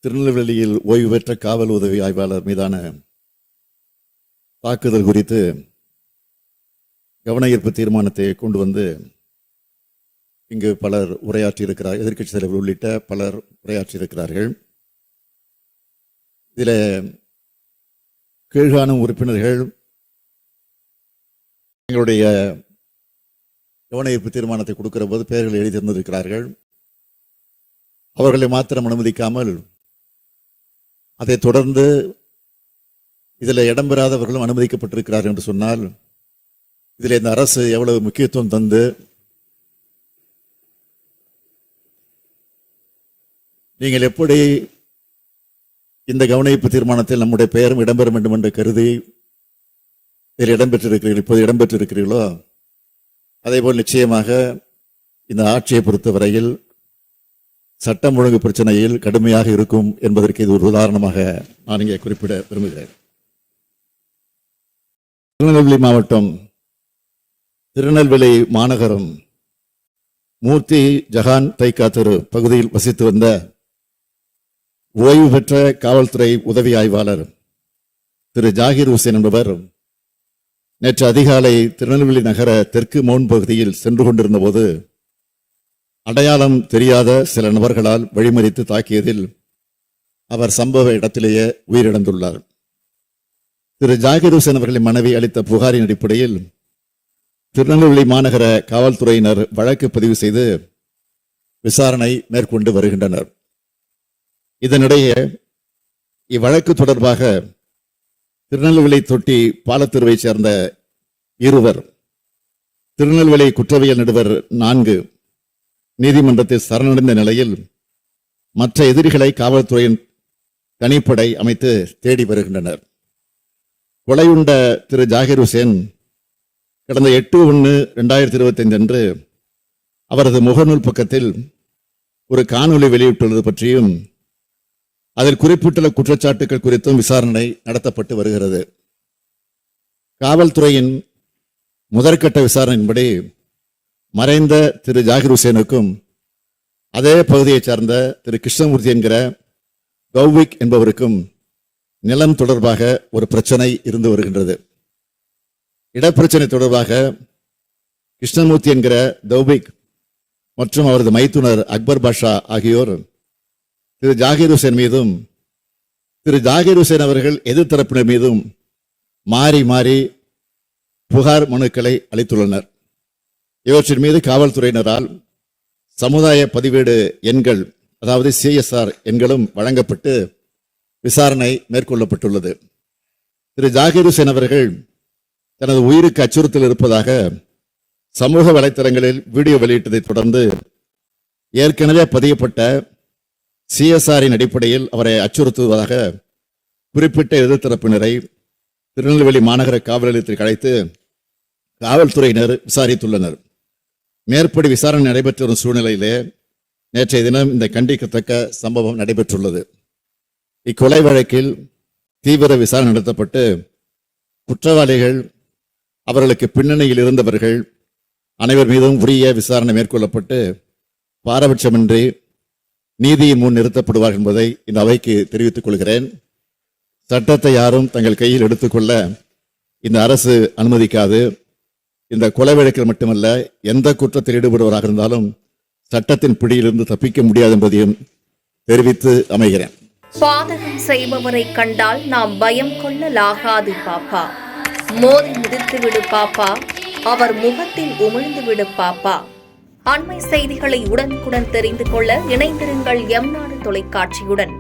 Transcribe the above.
திருநெல்வேலியில் ஓய்வு பெற்ற காவல் உதவி ஆய்வாளர் மீதான தாக்குதல் குறித்து கவன ஈர்ப்பு தீர்மானத்தை கொண்டு வந்து இங்கு பலர் உரையாற்றியிருக்கிறார். எதிர்க்கட்சி தலைவர் உள்ளிட்ட பலர் உரையாற்றியிருக்கிறார்கள். இதில் கீழ்காணும் உறுப்பினர்கள் எங்களுடைய கவன ஈர்ப்பு தீர்மானத்தை கொடுக்கிற போது பெயர்கள் எழுதி தந்திருக்கிறார்கள். அவர்களை மாத்திரம் அனுமதிக்காமல் அதைத் தொடர்ந்து இதில் இடம்பெறாதவர்களும் அனுமதிக்கப்பட்டிருக்கிறார்கள் என்று சொன்னால் இதில் இந்த அரசு எவ்வளவு முக்கியத்துவம் தந்து நீங்கள் எப்படி இந்த கவனிப்பு தீர்மானத்தில் நம்முடைய பெயரும் இடம்பெற வேண்டும் என்று கருதி இதில் இடம்பெற்றிருக்கிறீர்கள், இப்போது இடம்பெற்றிருக்கிறீர்களோ அதேபோல் நிச்சயமாக இந்த ஆட்சியை பொறுத்தவரையில் சட்டம் ஒழுங்கு பிரச்சனையில் கடுமையாக இருக்கும் என்பதற்கு இது ஒரு உதாரணமாக நான் இங்கே குறிப்பிட விரும்புகிறேன். திருநெல்வேலி மாவட்டம் திருநெல்வேலி மாநகரம் மூர்த்தி ஜஹான் தைக்கா தெரு பகுதியில் வசித்து வந்த ஓய்வு பெற்ற காவல்துறை உதவி ஆய்வாளர் திரு ஜாகிர் ஹுசேன் என்பவர் நேற்று அதிகாலை திருநெல்வேலி நகர தெற்கு மவுண்ட் பகுதியில் சென்று கொண்டிருந்த போது அடையாளம் தெரியாத சில நபர்களால் வழிமறித்து தாக்கியதில் அவர் சம்பவ இடத்திலேயே உயிரிழந்துள்ளார். திரு ஜாகிர் ஹுசேன் அவர்களின் மனைவி அளித்த புகாரின் அடிப்படையில் திருநெல்வேலி மாநகர காவல்துறையினர் வழக்கு பதிவு செய்து விசாரணை மேற்கொண்டு வருகின்றனர். இதனிடையே இவ்வழக்கு தொடர்பாக திருநெல்வேலி தொட்டி பாலத்தெருவை சேர்ந்த இருவர் திருநெல்வேலி குற்றவியல் நடுவர் 4 நீதிமன்றத்தில் சரணடைந்த நிலையில் மற்ற எதிரிகளை காவல்துறையின் தனிப்படை அமைத்து தேடி வருகின்றனர். கொலையுண்ட திரு ஜாகிர் ஹுசேன் கடந்த 8/1/2025 அன்று அவரது முகநூல் பக்கத்தில் ஒரு காணொலி வெளியிட்டுள்ளது பற்றியும் அதில் குறிப்பிட்டுள்ள குற்றச்சாட்டுகள் குறித்தும் விசாரணை நடத்தப்பட்டு வருகிறது. காவல்துறையின் முதற்கட்ட விசாரணையின்படி மறைந்த திரு ஜாகிர் ஹுசேனுக்கும் அதே பகுதியைச் சார்ந்த திரு கிருஷ்ணமூர்த்தி என்கிற கௌவிக் என்பவருக்கும் நிலம் தொடர்பாக ஒரு பிரச்சனை இருந்து வருகின்றது. இடப்பிரச்சனை தொடர்பாக கிருஷ்ணமூர்த்தி என்கிற கௌவிக் மற்றும் அவரது மைத்துனர் அக்பர் பாஷா ஆகியோர் திரு ஜாகிர் ஹுசேன் மீதும் திரு ஜாகிர் ஹுசேன் அவர்கள் எதிர்த்தரப்பினர் மீதும் மாறி மாறி புகார் மனுக்களை அளித்துள்ளனர். இவற்றின் மீது காவல்துறையினரால் சமுதாய பதிவேடு எண்கள், அதாவது CSR எண்களும் வழங்கப்பட்டு விசாரணை மேற்கொள்ளப்பட்டுள்ளது. திரு ஜாகிர் ஹுசேன் அவர்கள் தனது உயிருக்கு அச்சுறுத்தல் இருப்பதாக சமூக வலைத்தளங்களில் வீடியோ வெளியிட்டதை தொடர்ந்து ஏற்கனவே பதியப்பட்ட CSRின் அடிப்படையில் அவரை அச்சுறுத்துவதாக குறிப்பிட்ட எதிர்த்தரப்பினரை திருநெல்வேலி மாநகர காவல் நிலையத்திற்கு அழைத்து காவல்துறையினர் விசாரித்துள்ளனர். மேற்படி விசாரணை நடைபெற்று வரும் சூழ்நிலையிலே நேற்றைய தினம் இந்த கண்டிக்கத்தக்க சம்பவம் நடைபெற்றுள்ளது. இக்கொலை வழக்கில் தீவிர விசாரணை நடத்தப்பட்டு குற்றவாளிகள், அவர்களுக்கு பின்னணியில் இருந்தவர்கள் அனைவர் மீதும் உரிய விசாரணை மேற்கொள்ளப்பட்டு பாரபட்சமின்றி நீதியின் முன் நிறுத்தப்படுவார் என்பதை இந்த அவைக்கு தெரிவித்துக் கொள்கிறேன். சட்டத்தை யாரும் தங்கள் கையில் எடுத்துக்கொள்ள இந்த அரசு அனுமதிக்காது. இந்த கொலை வழக்கில் மட்டுமல்ல, எந்த குற்றத்தில் ஈடுபடுவராக இருந்தாலும் சட்டத்தின் பிடியிலிருந்து தப்பிக்க முடியாது என்பதையும் தெரிவித்து அமைகிறேன். பாதகம் செய்பவரை கண்டால் நாம் பயம் கொள்ளலாகாது பாப்பா. மோதி மிதித்து விடு பாப்பா, அவர் முகத்தில் உமிழ்ந்து விடு பாப்பா. அண்மை செய்திகளை உடனுக்குடன் தெரிந்து கொள்ள இணைந்திருங்கள் எம் நாடு தொலைக்காட்சியுடன்.